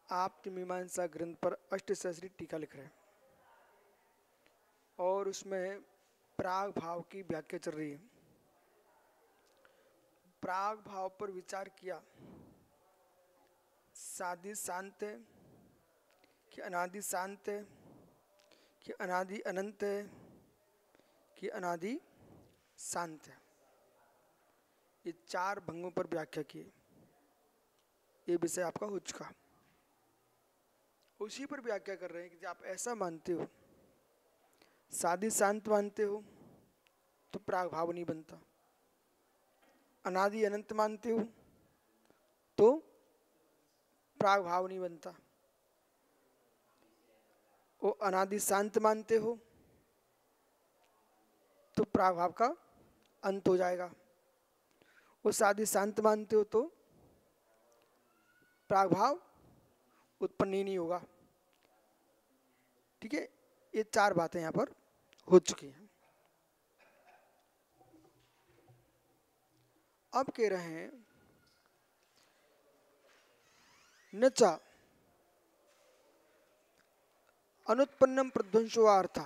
आप मीमांसा ग्रंथ पर अष्टसहस्री टीका लिख रहे हैं और उसमें प्राग भाव की व्याख्या चल रही है। प्राग भाव पर विचार किया, सादि शांत है कि अनादि शांत है कि अनादि अनंत है कि अनादि शांत है। ये चार भंगों पर व्याख्या की। ये विषय आपका हो चुका। उसी पर व्याख्या कर रहे हैं कि आप ऐसा मानते हो, सादि शांत मानते हो तो प्राग भाव नहीं बनता, अनादि अनंत मानते हो तो प्राग भाव नहीं बनता, वो अनादि शांत मानते हो तो प्राग भाव का अंत हो जाएगा, वो सादि शांत मानते हो तो प्राग भाव उत्पन्न ही नहीं होगा। ठीक है, ये चार बातें यहाँ पर हो चुकी हैं। अब कह रहे हैं नचा अनुत्पन्नम प्रध्वंसो अर्थ,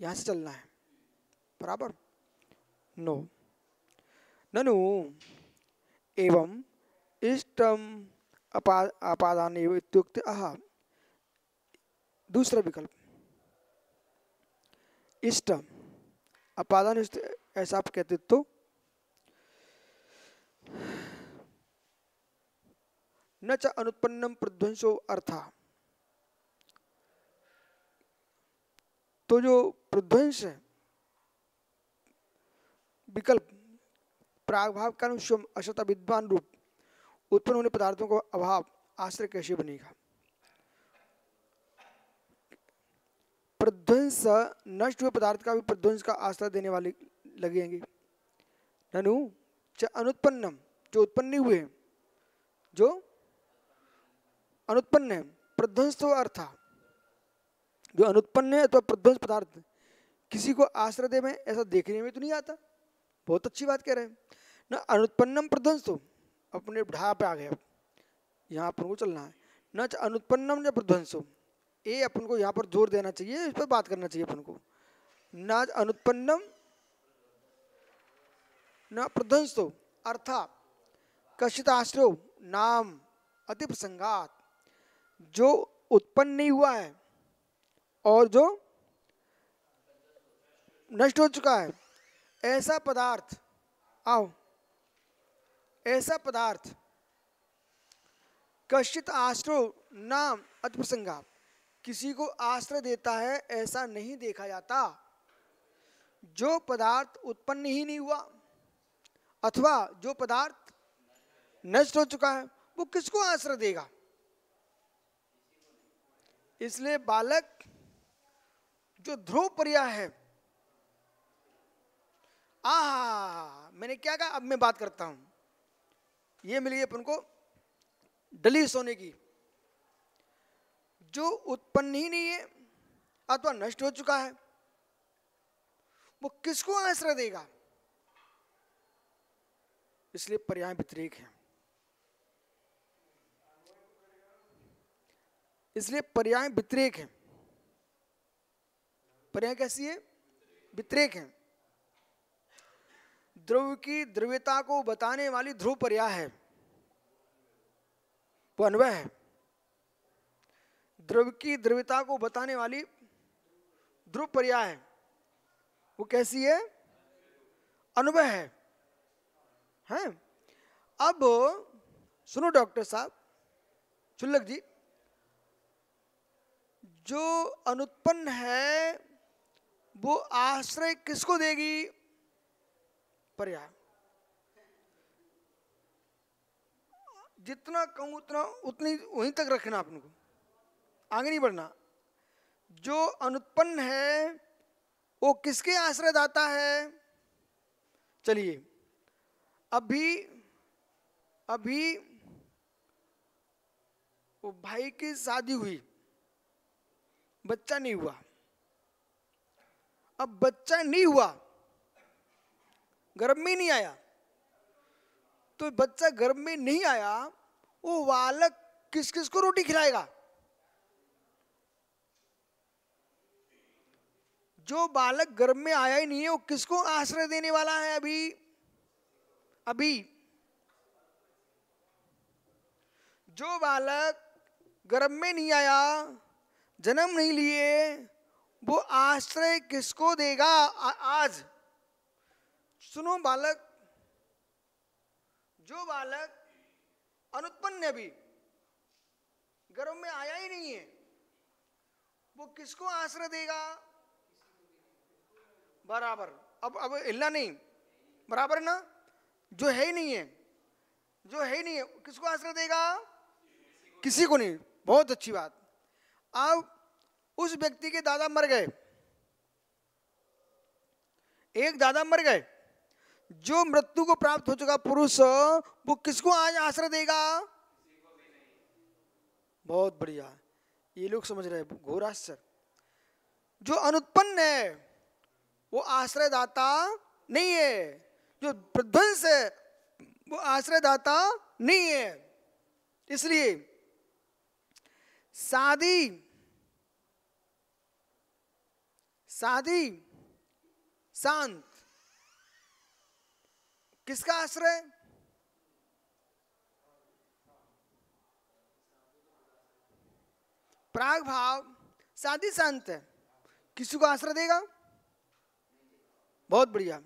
यहां से चलना है बराबर। नो ननु एवं इष्टम अपादान इत्युक्त आह। दूसरा विकल्प इष्ट अपादान ऐसा आप कहते तो न च अनुत्पन्नम प्रध्वंसो अर्थ, तो जो प्रध्वंस है विकल्प प्रागभाव का अनुष्यम अशत विद्वान रूप उत्पन्न होने पदार्थों का अभाव आश्रय कैसे बनेगा। प्रध्वंस नष्ट हुए पदार्थ का भी प्रध्वंस का आश्रय देने वाले लगेंगे। ननु च अनुत्पन्नम, जो उत्पन्न नहीं हुए, जो अनुत्पन्न है, प्रध्वंस तो अर्थ, जो अनुत्पन्न है तो प्रध्वंस पदार्थ किसी को आश्रय दे में ऐसा देखने में तो नहीं आता। बहुत अच्छी बात कह रहे हैं ना। अनुत्पन्नम प्रध्वंस, तो अपने ढा पे आ गए। यहाँ अपन को चलना है न अनुत्पन्नम न प्रध्वंसो, ये अपन को यहाँ पर जोर देना चाहिए, इस पर बात करना चाहिए अपन को। न अनुत्पन्नम न प्रध्वंसो अर्थात कशित आश्रय नाम अति प्रसंगात, जो उत्पन्न नहीं हुआ है और जो नष्ट हो चुका है, ऐसा पदार्थ, आओ ऐसा पदार्थ कश्चित आश्रय नाम अति प्रसंगात, किसी को आश्रय देता है ऐसा नहीं देखा जाता। जो पदार्थ उत्पन्न ही नहीं हुआ अथवा जो पदार्थ नष्ट हो चुका है वो किसको आश्रय देगा। इसलिए बालक जो ध्रुव पर्याय है, मैंने क्या कहा, अब मैं बात करता हूं। ये मिली अपन को डली सोने की। जो उत्पन्न ही नहीं है अथवा नष्ट हो चुका है वो किसको आश्रय देगा। इसलिए पर्याय व्यतिरेक है। इसलिए पर्याय व्यतिरेक है। पर्याय कैसी है? व्यतिरेक है। द्रव्य की द्रव्यता को बताने वाली ध्रुव पर्याय है, वो अन्वय है। द्रव्य की द्रव्यता को बताने वाली ध्रुव पर्याय है, वो कैसी है? अन्वय है। हैं? अब सुनो डॉक्टर साहब, चुल्लक जी, जो अनुत्पन्न है वो आश्रय किसको देगी? पर्याय। जितना कहूं उतना उतनी वहीं तक रखना, अपन को आगे नहीं बढ़ना। जो अनुत्पन्न है वो किसके आश्रय दाता है? चलिए, अभी वो भाई की शादी हुई, बच्चा नहीं हुआ। अब बच्चा नहीं हुआ, गर्भ में नहीं आया, तो बच्चा गर्भ में नहीं आया, वो बालक किस किस को रोटी खिलाएगा? जो बालक गर्भ में आया ही नहीं है वो किसको आश्रय देने वाला है? अभी अभी जो बालक गर्भ में नहीं आया, जन्म नहीं लिए, वो आश्रय किसको देगा? आज सुनो बालक, जो बालक अनुत्पन्न अभी गर्भ में आया ही नहीं है, वो किसको आश्रय देगा? बराबर। अब हिलना नहीं, बराबर है ना? जो है ही नहीं है, जो है ही नहीं है किसको आश्रय देगा? किसी को नहीं। बहुत अच्छी बात। अब उस व्यक्ति के दादा मर गए, एक दादा मर गए, जो मृत्यु को प्राप्त हो चुका पुरुष वो किसको आज आश्रय देगा? बहुत बढ़िया, ये लोग समझ रहे हैं, घोर आश्चर्य। जो अनुत्पन्न है वो आश्रयदाता नहीं है, जो प्रध्वंस है वो आश्रयदाता नहीं है। इसलिए साधी शांत किसका आश्रय? प्राग भाव साधी शांत है, किसी को आश्रय देगा? बहुत बढ़िया।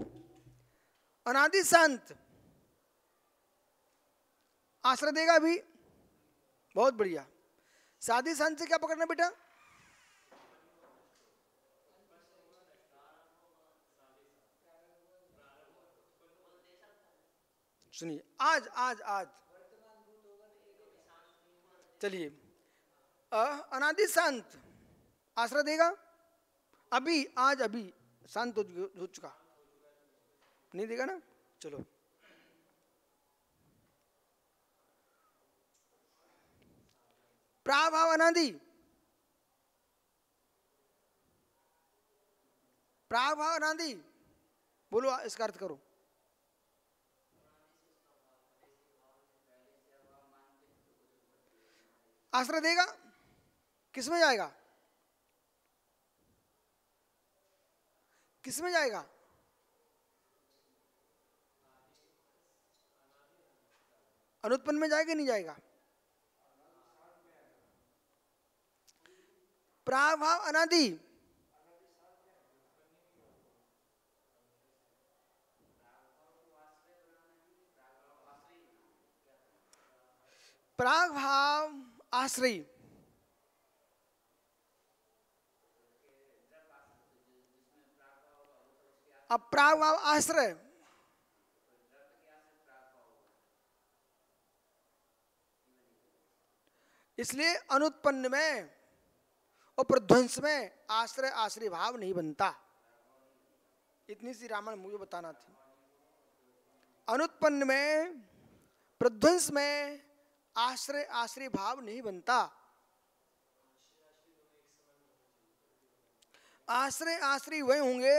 अनादि शांत आश्रय देगा भी? बहुत बढ़िया। साधी शांत से क्या पकड़ना बेटा? सुनिए, आज आज आज चलिए, अनादि शांत आश्रय देगा? अभी आज अभी शांत हो चुका, नहीं देगा ना? चलो, प्राभाव अनादि, प्राभाव अनादि बोलो, इसका अर्थ करो। आश्रय देगा? किस में जाएगा? किस में जाएगा? अनुत्पन्न में जाएगा नहीं जाएगा? प्राभाव अनादि प्राग भाव आश्रयी, अब प्राग भाव आश्रय, इसलिए अनुत्पन्न में और प्रध्वंस में आश्रय आश्रय भाव नहीं बनता। इतनी सी रामायण मुझे बताना थी। अनुत्पन्न में प्रध्वंस में आश्रय आश्रय भाव नहीं बनता। आश्रय आश्रय वही होंगे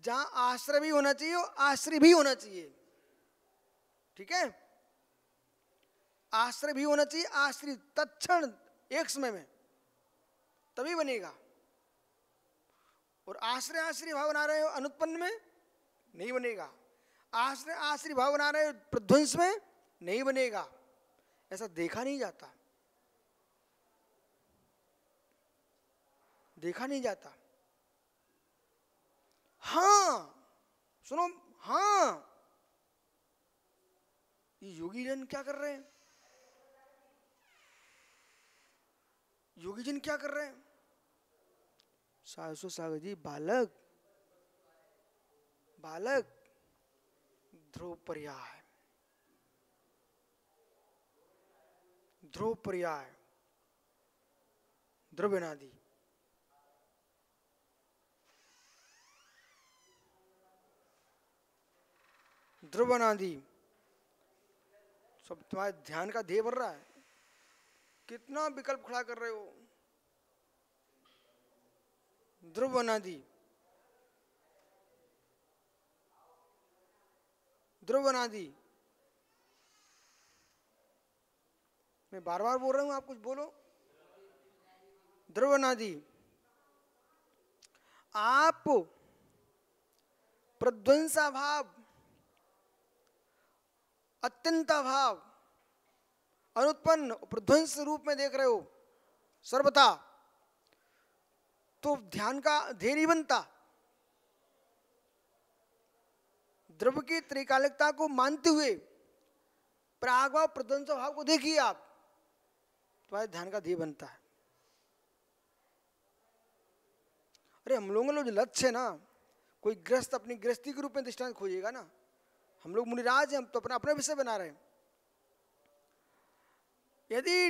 जहां आश्रय भी होना चाहिए और आश्रय भी होना चाहिए। ठीक है, आश्रय भी होना चाहिए, आश्रय तत्क्षण एक समय में, तभी बनेगा। और आश्रय आश्रय भाव बना रहे हो अनुत्पन्न में, नहीं बनेगा। आश्रय आश्रय भाव बना रहे हो प्रध्वंस में, नहीं बनेगा। ऐसा देखा नहीं जाता, देखा नहीं जाता। हाँ सुनो, हाँ, ये योगी जन क्या कर रहे हैं? योगी जन क्या कर रहे हैं? सागर जी, बालक बालक ध्रुव पर्याय, ध्रुव पर्याय, ध्रुवनादि, ध्रुवनादि सब तुम्हारे ध्यान का ध्येय बढ़ रहा है। कितना विकल्प खड़ा कर रहे हो? ध्रुवनादि, ध्रुवनादि, मैं बार बार बोल रहा हूं, आप कुछ बोलो। द्रव्यनादि, आप प्रध्वंसाभाव, अत्यंताभाव, अनुत्पन्न प्रध्वंस रूप में देख रहे हो सर्वथा, तो ध्यान का ध्येय नहीं बनता। द्रव्य की त्रिकालिकता को मानते हुए प्रागभाव प्रध्वंस भाव को देखिए आप, तुम्हारे ध्यान का ध्येय बनता है। अरे हम लोगों का जो लक्ष्य है ना, कोई ग्रस्त अपनी गृहस्थी के रूप में दृष्टांत खोजेगा ना, हम लोग मुनिराज हैं, हम तो अपना अपना विषय बना रहे हैं। यदि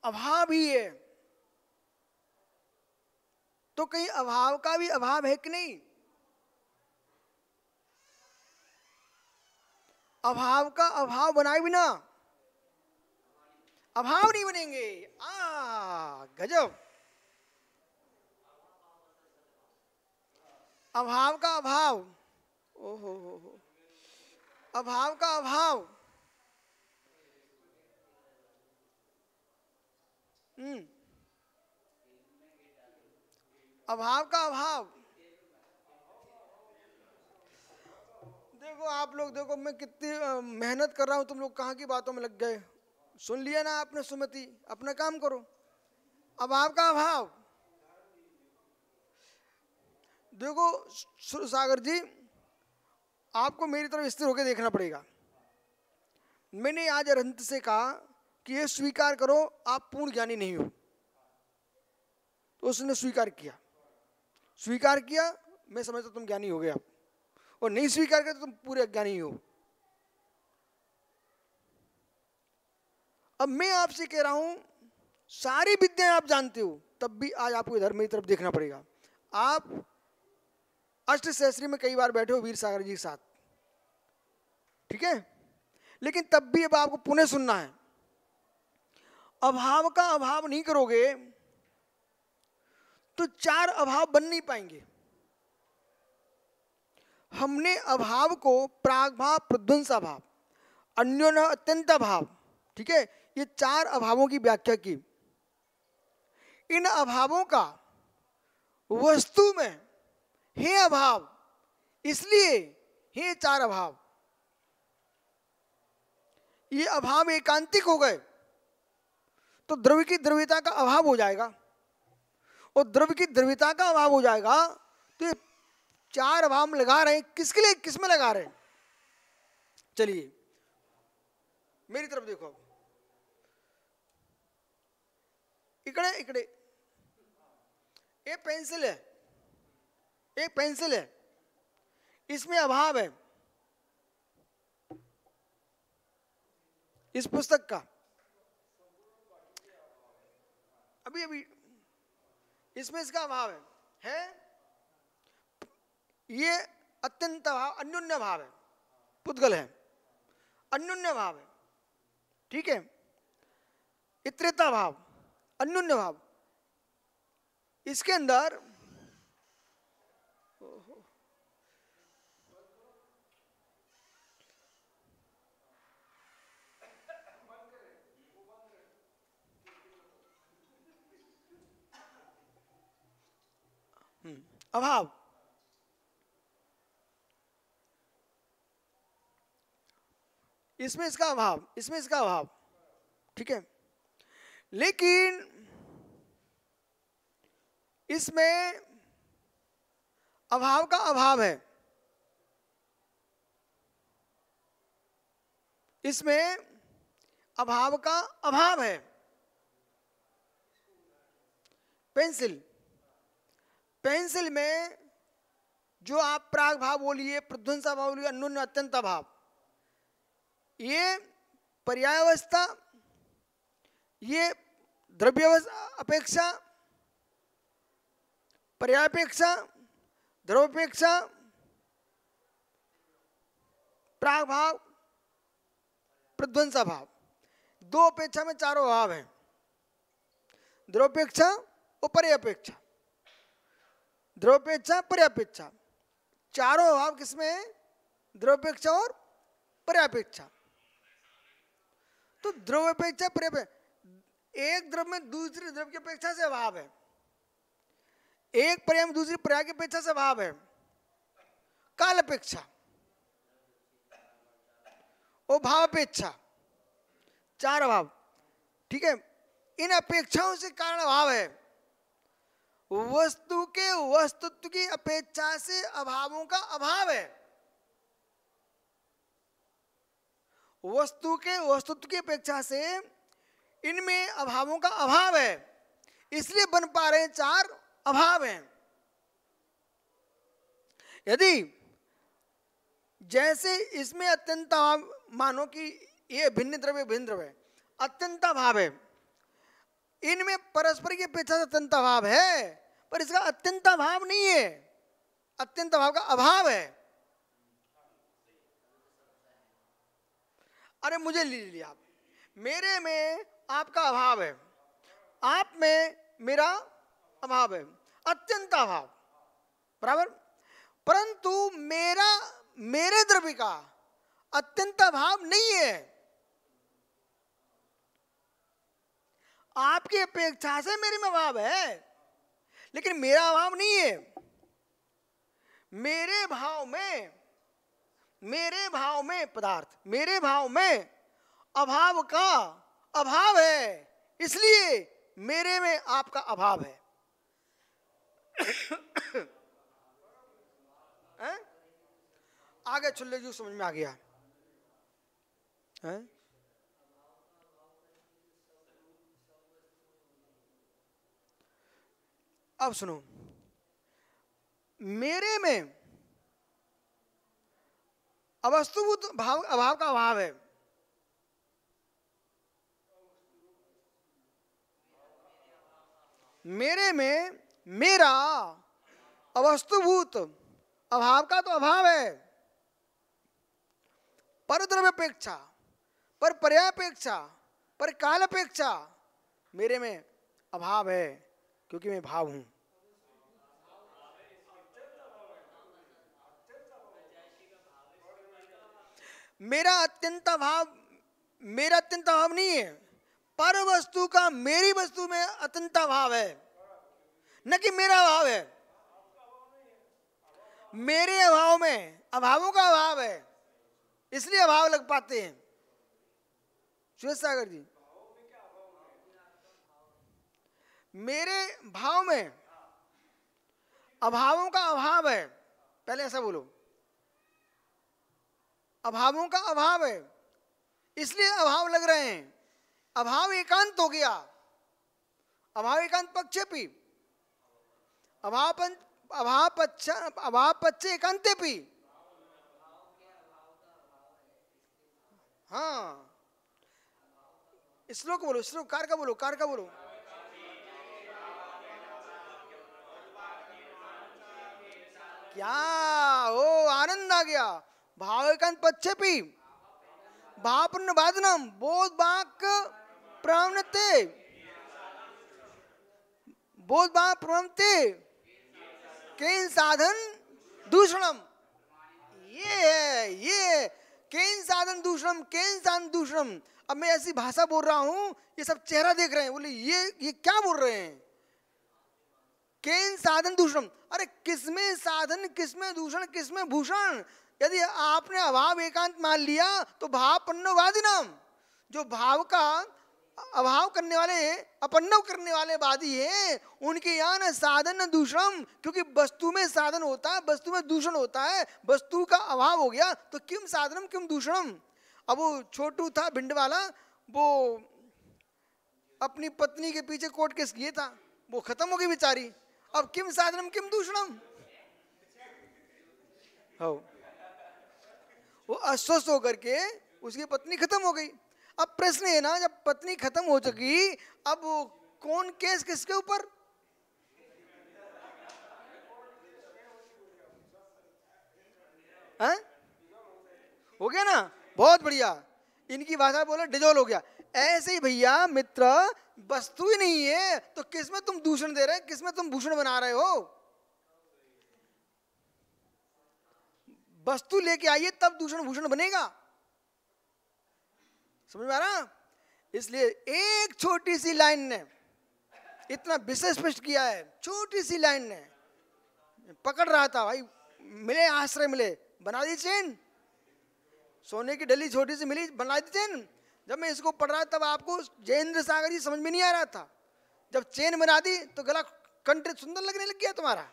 अभाव ही है तो कहीं अभाव का भी अभाव है कि नहीं? अभाव का अभाव बनाए बिना अभाव नहीं बनेंगे। गजब। अभाव का अभाव, ओहो हो, अभाव का अभाव, अभाव का अभाव। देखो आप लोग, देखो मैं कितनी मेहनत कर रहा हूं, तुम लोग कहाँ की बातों में लग गए। सुन लिया ना आपने सुमति, अपना काम करो। अभाव का अभाव। देखो सागर जी, आपको मेरी तरफ स्थिर होकर देखना पड़ेगा। मैंने आज अरहंत से कहा कि ये स्वीकार करो आप पूर्ण ज्ञानी नहीं हो, तो उसने स्वीकार किया। स्वीकार किया, मैं समझता तुम ज्ञानी हो गए आप, और नहीं स्वीकार किया तो तुम पूरे अज्ञानी हो। अब मैं आपसे कह रहा हूं, सारी विद्याएं आप जानते हो, तब भी आज आपको इधर मेरी तरफ देखना पड़ेगा। आप अष्टसहस्री में कई बार बैठे हो वीर सागर जी के साथ, ठीक है, लेकिन तब भी अब आपको पुनः सुनना है। अभाव का अभाव नहीं करोगे तो चार अभाव बन नहीं पाएंगे। हमने अभाव को प्रागभाव, प्रध्वंसाभाव, अन्योन अत्यंत अभाव, ठीक है, ये चार अभावों की व्याख्या की। इन अभावों का वस्तु में है अभाव, इसलिए है चार अभाव। ये अभाव एकांतिक हो गए तो द्रव्य की द्रव्यता का अभाव हो जाएगा, और द्रव्य की द्रव्यता का अभाव हो जाएगा तो ये चार अभाव में लगा रहे हैं, किसके लिए, किस में लगा रहे हैं? चलिए मेरी तरफ देखो, इकड़े इकड़े एक पेंसिल है, एक पेंसिल है, इसमें अभाव है इस पुस्तक का, अभी अभी इसमें इसका अभाव है? ये अत्यंत अभाव, अन्योन्य भाव है, पुद्गल है, अन्योन्य भाव है, ठीक है। इतरेता भाव, अन्योन्य भाव, इसके अंदर अभाव, इसमें इसका अभाव, इसमें इसका अभाव, ठीक है। लेकिन इसमें अभाव का अभाव है, इसमें अभाव का अभाव है। पेंसिल, पेंसिल में जो आप प्राग भाव बोलिए, प्रध्वंसा भाव बोलिए, अन्योन्य अत्यंत भाव, ये पर्यायावस्था, ये द्रव्य अपेक्षा, पर्यापेक्षा, द्रव्यपेक्षा, प्राग भाव, प्रध्वंसा भाव, दो अपेक्षा में चारों अभाव हैं, द्रव्यपेक्षा और पर्यापेक्षा, द्रव्यपेक्षा पर्यापेक्षा, चारों अभाव किसमें है? द्रव्यपेक्षा और पर्यापेक्षा। तो तो द्रव्य अपेक्षा पर्याय, एक द्रव्य में दूसरे द्रव्य की अपेक्षा से अभाव है, एक पर्याय में दूसरी पर्याय की अपेक्षा से अभाव है। काल अपेक्षा और भाव अपेक्षा, चार अभाव, ठीक है। इन अपेक्षाओं से कारण अभाव है। वस्तु के वस्तुत्व की अपेक्षा से अभावों का अभाव है। वस्तु के वस्तुत्व की अपेक्षा से इनमें अभावों का अभाव है, इसलिए बन पा रहे चार अभाव हैं। यदि जैसे इसमें अत्यंत अभाव, मानो कि ये भिन्न द्रव्य अत्यंत अभाव है, इनमें परस्पर की अपेक्षा से अत्यंत अभाव है, पर इसका अत्यंत अभाव नहीं है, अत्यंत अभाव का अभाव है। अरे मुझे ले लिया आप, मेरे में आपका अभाव है, आप में मेरा अभाव है, अत्यंत अभाव, बराबर। परंतु मेरे द्रव्य का अत्यंत अभाव नहीं है। आपकी अपेक्षा से मेरे में अभाव है, लेकिन मेरा अभाव नहीं है। मेरे भाव में पदार्थ, मेरे भाव में अभाव का अभाव है, इसलिए मेरे में आपका अभाव है। आगे चुल्ले जो समझ में आ गया है? अब सुनो, मेरे में अवस्तुभूत भाव अभाव का अभाव है, मेरे में मेरा अवस्तुभूत अभाव का तो अभाव है। पर द्रव्य अपेक्षा, पर पर्याय अपेक्षा, पर काल अपेक्षा मेरे में अभाव है, क्योंकि मैं भाव हूं। मेरा अत्यंत अभाव नहीं है, पर वस्तु का मेरी वस्तु में अत्यंत अभाव है, न कि मेरा अभाव है। मेरे अभाव में अभावों का अभाव है, इसलिए अभाव लग पाते हैं। श्वेत सागर जी, मेरे भाव में अभावों का अभाव है, पहले ऐसा बोलो, अभावों का अभाव है, इसलिए अभाव लग रहे हैं। अभाव एकांत हो गया, अभाव एकांत पक्षेपी, अभाव पक्षे एकांतेपी। हाँ, श्लोक बोलो, श्लोक कार का बोलो, कार का बोलो। क्या ओ आनंद आ गया। भाव एकांत पक्षेपी, भापन्न बाधनम, बोध वाक प्रवृत्ते, बोध वाक प्रवृत्ते, केन साधन दूषणम। ये है, ये केन साधन दूषणम, केन साधन दूषणम। अब मैं ऐसी भाषा बोल रहा हूं, ये सब चेहरा देख रहे हैं, बोले ये क्या बोल रहे हैं। केन साधन दूषणम, अरे किसमें साधन, किसमें दूषण, किसमें भूषण। यदि आपने अभाव एकांत मान लिया तो भाव पन्नवादिनाम, जो भाव का अभाव करने वाले, अपन्नव करने वाले वादी हैं, उनके यहाँ न साधन न दूषण, क्योंकि वस्तु में साधन होता है, वस्तु में दूषण होता है। वस्तु का अभाव हो गया तो किम साधनम किम दूषणम। अब वो छोटू था भिंड वाला, वो अपनी पत्नी के पीछे कोर्ट केस किए था, वो खत्म हो गई बेचारी। अब किम साधनम किम दूषणम, वो अस्वस्थ होकर के उसकी पत्नी खत्म हो गई। अब प्रश्न है ना, जब पत्नी खत्म हो चुकी, अब कौन केस किसके ऊपर। हो गया ना, बहुत बढ़िया। इनकी भाषा बोले डिजोल हो गया। ऐसे ही भैया मित्र, वस्तु ही नहीं है तो किसमें तुम दूषण दे रहे हो, किसमें तुम भूषण बना रहे हो। वस्तु लेके आइए तब दूषण भूषण बनेगा। समझ में आ रहा। इसलिए एक छोटी सी लाइन ने इतना विषय स्पष्ट किया है। छोटी सी लाइन ने पकड़ रहा था भाई, मिले आश्रय मिले, बना दी चेन। सोने की डली छोटी सी मिली, बना दी चेन। जब मैं इसको पढ़ रहा तब आपको जयेंद्र सागर जी समझ में नहीं आ रहा था। जब चेन बना दी तो गला कंठ सुंदर लगने लग गया तुम्हारा।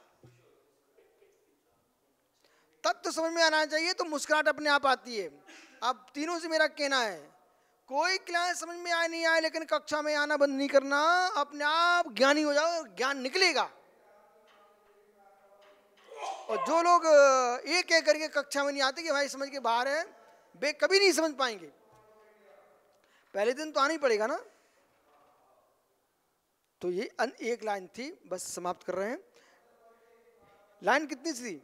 तब तो समझ में आना चाहिए, तो मुस्कुराहट अपने आप आती है। अब तीनों से मेरा कहना है, कोई क्लास समझ में आए नहीं आए, लेकिन कक्षा में आना बंद नहीं करना। अपने आप ज्ञानी हो जाओ, ज्ञान निकलेगा। और जो लोग ये कह करके कक्षा में नहीं आते कि भाई समझ के बाहर है, वे कभी नहीं समझ पाएंगे। पहले दिन तो आना ही पड़ेगा ना। तो ये एक लाइन थी, बस समाप्त कर रहे हैं। लाइन कितनी सी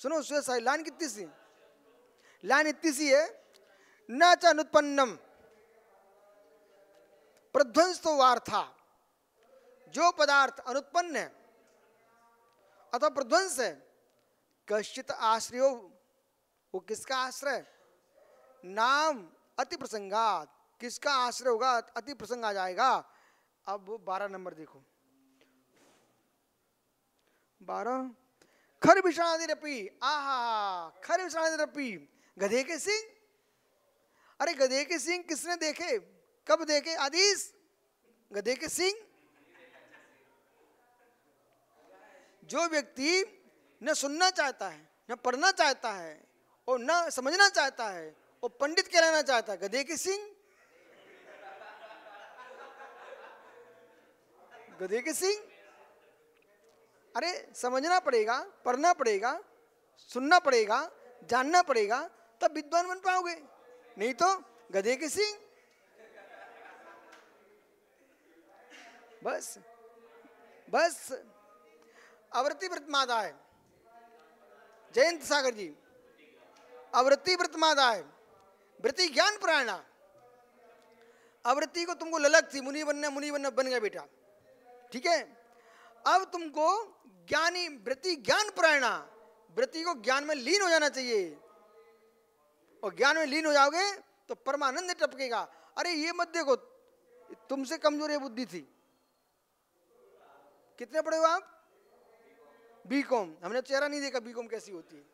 सुनो, लाइन कितनी सी? लाइन इतनी सी है, न च अनुत्पन्नम प्रध्वंस तो वार्था। जो पदार्थ अनुत्पन्न है अथवा प्रध्वंस है, कश्चित आश्रयो, वो किसका आश्रय? नाम अति प्रसंगात, किसका आश्रय होगा? अति प्रसंग आ जाएगा। अब 12 नंबर देखो, 12, खर विषादिरपि, आहा, खर विषादिरपि गधे के सिंह। अरे गधे के सिंह किसने देखे, कब देखे? आदिश गधे के सिंह। जो व्यक्ति न सुनना चाहता है, न पढ़ना चाहता है, और न समझना चाहता है, और पंडित कहलाना चाहता है, गधे के सिंह। गधे के सिंह। अरे समझना पड़ेगा, पढ़ना पड़ेगा, सुनना पड़ेगा, जानना पड़ेगा, तब विद्वान बन पाओगे, नहीं तो गधे के सिंह। बस बस आवृत्ति व्रतमादाय, जयंत सागर जी, आवृत्ति व्रतमादाय, वृत्ति ज्ञान प्राणा। आवृत्ति को तुमको ललक थी, मुनि बनना बन गया बेटा, ठीक है। अब तुमको ज्ञानी, वृत्ति ज्ञान प्राणा, वृत्ति को ज्ञान में लीन हो जाना चाहिए। और ज्ञान में लीन हो जाओगे तो परमानंद टपकेगा। अरे ये मत देखो, तुमसे कमजोर ये बुद्धि थी। कितने पढ़े हो आप? बीकॉम। हमने चेहरा नहीं देखा बीकॉम कैसी होती है।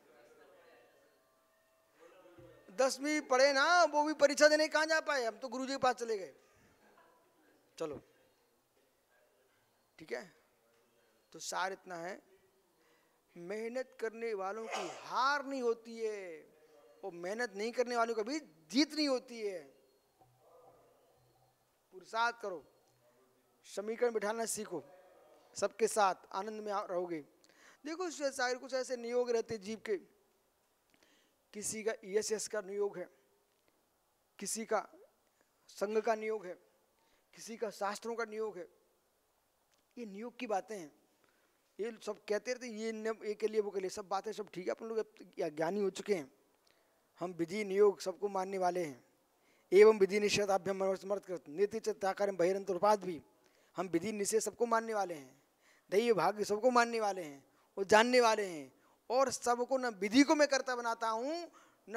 10वीं पढ़े ना, वो भी परीक्षा देने कहाँ जा पाए, हम तो गुरुजी के पास चले गए। चलो ठीक है। तो सार इतना है, मेहनत करने वालों की हार नहीं होती है, और मेहनत नहीं करने वालों की भी जीत नहीं होती है। पुरुषार्थ करो, समीकरण बिठाना सीखो, सबके साथ आनंद में रहोगे। देखो शायद कुछ ऐसे नियोग रहते जीव के, किसी का ईएसएस का नियोग है, किसी का संघ का नियोग है, किसी का शास्त्रों का नियोग है। ये नियोग की बातें हैं, ये सब कहते रहते ये के लिए वो के लिए, सब बातें सब ठीक है। अपन लोग ज्ञानी हो चुके हैं, हम विधि नियोग सबको मानने वाले हैं। एवं विधि निषेधाभ्यम समर्थ करते नीति चित्ताकार बहिरंतोपाद भी, हम विधि निषेध सबको मानने वाले हैं, दैव भाग्य सबको मानने वाले हैं, वो जानने वाले हैं। और सबको न विधि को मैं कर्ता बनाता हूँ, न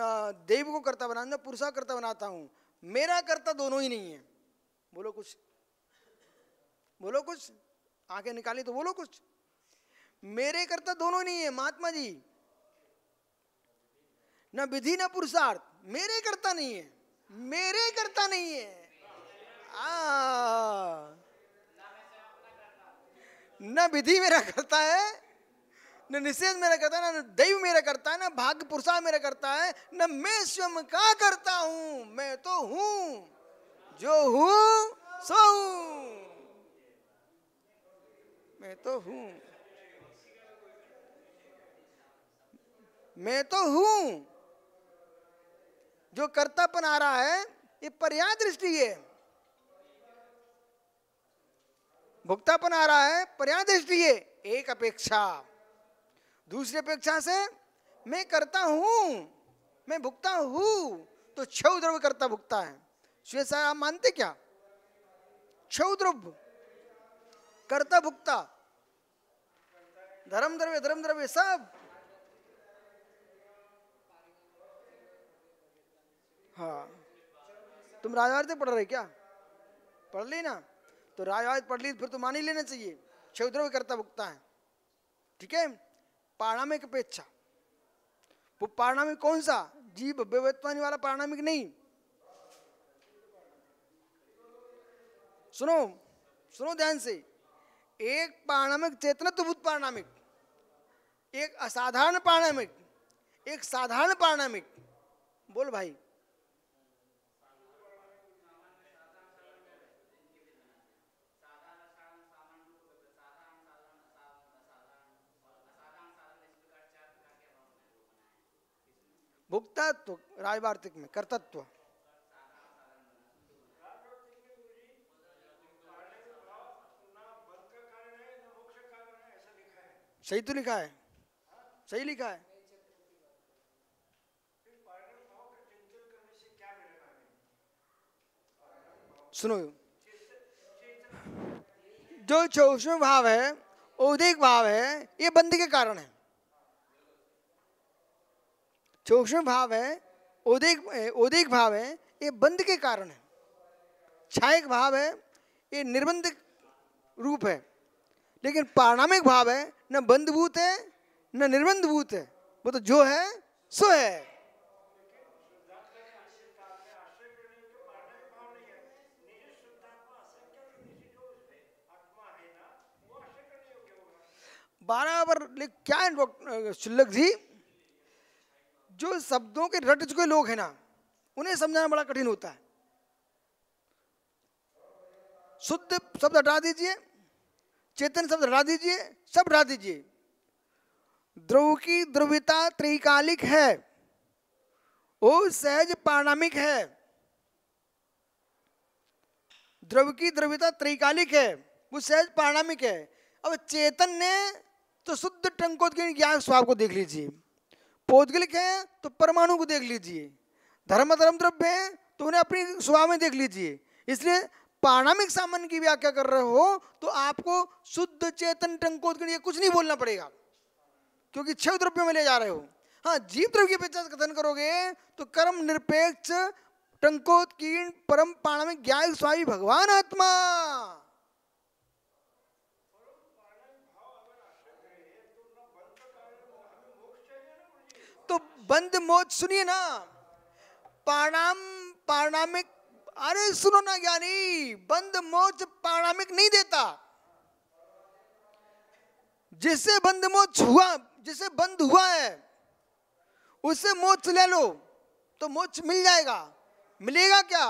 देव को कर्ता बनाता, न पुरुषा कर्ता बनाता हूँ। मेरा कर्ता दोनों ही नहीं है। बोलो कुछ, बोलो कुछ, आंखें निकाली तो बोलो कुछ। मेरे कर्ता दोनों नहीं है महात्मा जी, न विधि न पुरुषार्थ। मेरे कर्ता नहीं है, मेरे कर्ता नहीं है। न विधि मेरा करता है, न निषेध मेरा करता है, न दैव मेरा करता है, न भाग्य पुरुषा मेरा करता है, न मैं स्वयं का करता हूं। मैं तो हूं, जो हूं सो हूं। मैं तो हूं, मैं तो हूं। जो कर्तापन आ रहा है ये पर्याय दृष्टि है, भुक्तापन आ रहा है पर्याय दृष्टि है। एक अपेक्षा, दूसरी अपेक्षा से मैं करता हूं, मैं भुगता हूं, तो क्षय द्रव्य करता भुगता है। श्वेत साहब आप मानते क्या? क्षय द्रव्य करता भुगता, धर्म द्रव्य सब। हाँ, तुम राजवार्ते पढ़ रहे क्या? पढ़ ली ना, तो राजवाद पढ़ ली फिर तो मान ही लेना चाहिए, क्षयद्रव्य कर्ता भुगता है। ठीक है, पारणामिक अपेक्षा, वो पारणामिक कौन सा, जीव व्यवत्वानी वाला पारणामिक नहीं। सुनो सुनो ध्यान से, एक पारणामिक चेतनत्वभूत पारणामिक, एक असाधारण पारणामिक, एक साधारण पारणामिक। बोल भाई, भुक्तात्व राजवार्तिक में कर्तत्व, सही तो लिखा है, सही लिखा है। सुनो, जो सूक्ष्म भाव है, औदिक भाव है, ये बंध के कारण है। सूक्ष्म भाव है, औदिक भाव है, ये बंध के कारण है। छायक भाव है, ये निर्बंध रूप है। लेकिन पारणामिक भाव है, न बंधभूत है न निर्बंधभूत है, वो तो जो है सो है। बराबर क्या है शुल्लक जी, जो शब्दों के रट चुके लोग हैं ना, उन्हें समझाना बड़ा कठिन होता है। शुद्ध शब्द हटा दीजिए, चेतन शब्द हटा दीजिए, सब हटा दीजिए। द्रव की द्रव्यता त्रैकालिक है, वो सहज पारणामिक है। द्रव की द्रव्यता त्रैकालिक है, वो सहज पारणामिक है। अब चेतन ने तो शुद्ध टंकोत्कीर्ण ज्ञान स्वभाव को देख लीजिए, पौद्गलिक है तो परमाणु को देख लीजिए, धर्म धर्म द्रव्य है तो उन्हें अपनी स्वभाव में देख लीजिए। इसलिए पारणामिक सामान्य की व्याख्या कर रहे हो तो आपको शुद्ध चेतन टंकोत्कीर्ण ये कुछ नहीं बोलना पड़ेगा, क्योंकि छह द्रव्यों में ले जा रहे हो। हाँ, जीव द्रव्य की अपेक्षा कथन करोगे तो कर्म निरपेक्ष टंकोत्कीर्ण परम पारणामिक ज्ञान स्वामी भगवान आत्मा। तो बंद मोच सुनिए ना, पारणामिक, अरे सुनो ना ज्ञानी, बंद मोच पारणामिक नहीं देता। जिससे बंद मोच हुआ, जिसे बंद हुआ है उससे मोक्ष ले लो तो मोक्ष मिल जाएगा। मिलेगा क्या,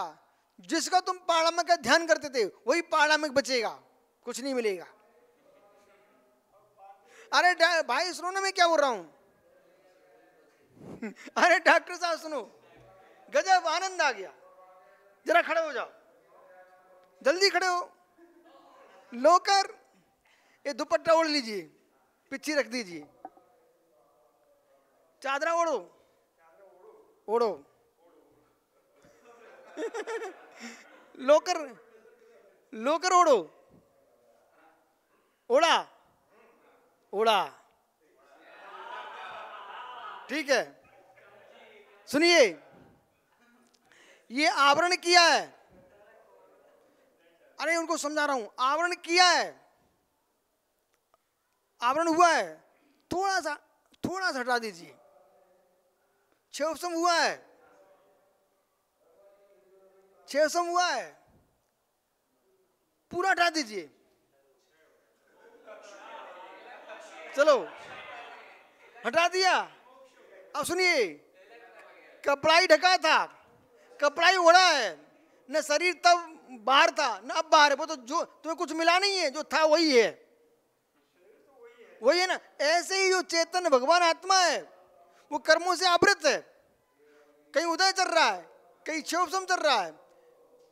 जिसका तुम पारणामिक का ध्यान करते थे वही पारणामिक बचेगा, कुछ नहीं मिलेगा। अरे भाई सुनो ना मैं क्या बोल रहा हूं। अरे डॉक्टर साहब सुनो, गजब आनंद आ गया, जरा खड़े हो जाओ, जल्दी खड़े हो। लोकर ये दुपट्टा ओढ़ लीजिए, पिच्छी रख दीजिए, चादरा ओढ़ो, ओढ़ो। लोकर, लोकर ओढ़ो, ओढ़ा, ओढ़ा, ठीक है। सुनिए, ये आवरण किया है, अरे उनको समझा रहा हूं, आवरण किया है, आवरण हुआ है, थोड़ा सा हटा दीजिए। क्षेपसम हुआ है, क्षेपसम हुआ है, पूरा हटा दीजिए। चलो हटा दिया। अब सुनिए, कपड़ाई ढका था, कपड़ाई ओढ़ा है, न शरीर तब बाहर था न अब बाहर है, वो तो जो तुम्हें कुछ मिला नहीं है, जो था वही है, वही है ना। ऐसे ही जो चेतन भगवान आत्मा है वो कर्मों से आवृत है, कहीं उदय चल रहा है, कहीं क्षोभसम चल रहा है,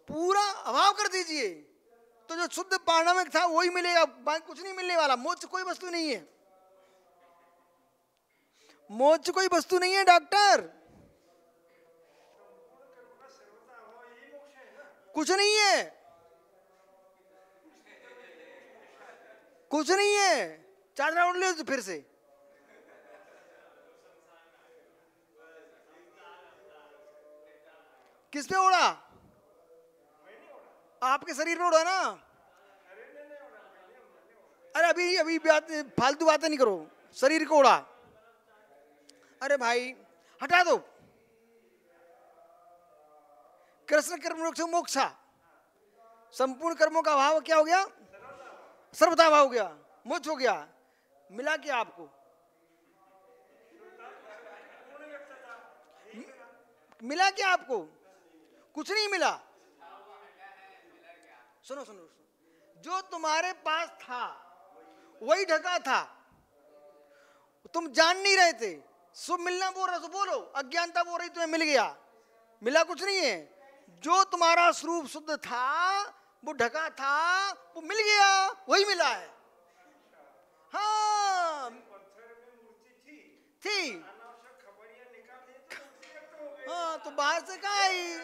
पूरा अभाव कर दीजिए तो जो शुद्ध पारणामिक था वही मिलेगा, बाकी कुछ नहीं मिलने वाला। मोक्ष कोई वस्तु नहीं है, मोक्ष कोई वस्तु नहीं है डॉक्टर, कुछ नहीं है, कुछ नहीं है। चादरा ओढ़ ले तो फिर से, किस पे ओढ़ा, आपके शरीर में उड़ा ना। अरे अभी अभी फालतू बातें नहीं करो, शरीर को उड़ा। अरे भाई हटा दो। कृष्ण कर्म से मोक्षा, संपूर्ण कर्मों का अभाव क्या हो गया? सर्वथा भाव हो गया, मोक्ष हो गया। मिला क्या आपको? मिला क्या आपको? कुछ नहीं मिला। सुनो सुनो, जो तुम्हारे पास था वही ढका था, तुम जान नहीं रहे थे। सो मिलना बोल रहा, सो बोलो। अज्ञानता बोल रही तुम्हें मिल गया। मिला कुछ नहीं है। जो तुम्हारा स्वरूप शुद्ध था, वो ढका था, वो मिल गया, वही मिला है। हाँ थी। हाँ तो बाहर से कहा आई।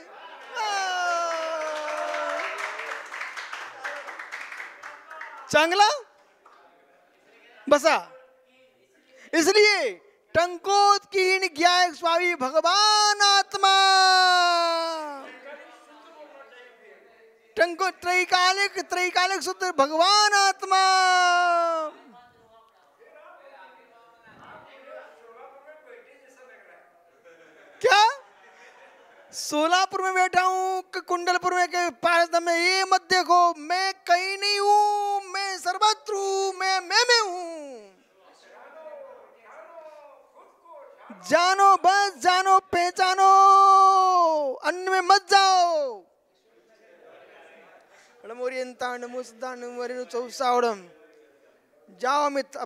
चांगला बसा। इसलिए टंकोत्कीर्ण ज्ञाय स्वामी भगवान आत्मा, टंको त्रैकालिक त्रैकालिक शुद्ध भगवान आत्मा। क्या सोलापुर में बैठा हूँ कि कुंडलपुर में के पारसधाम में? ये मत देखो, मैं कहीं नहीं हूँ, मैं सर्वत्र हूँ, मैं हूँ। जानो बस जानो पहचानो, अन्य में मत जाओ। जाओ अमित।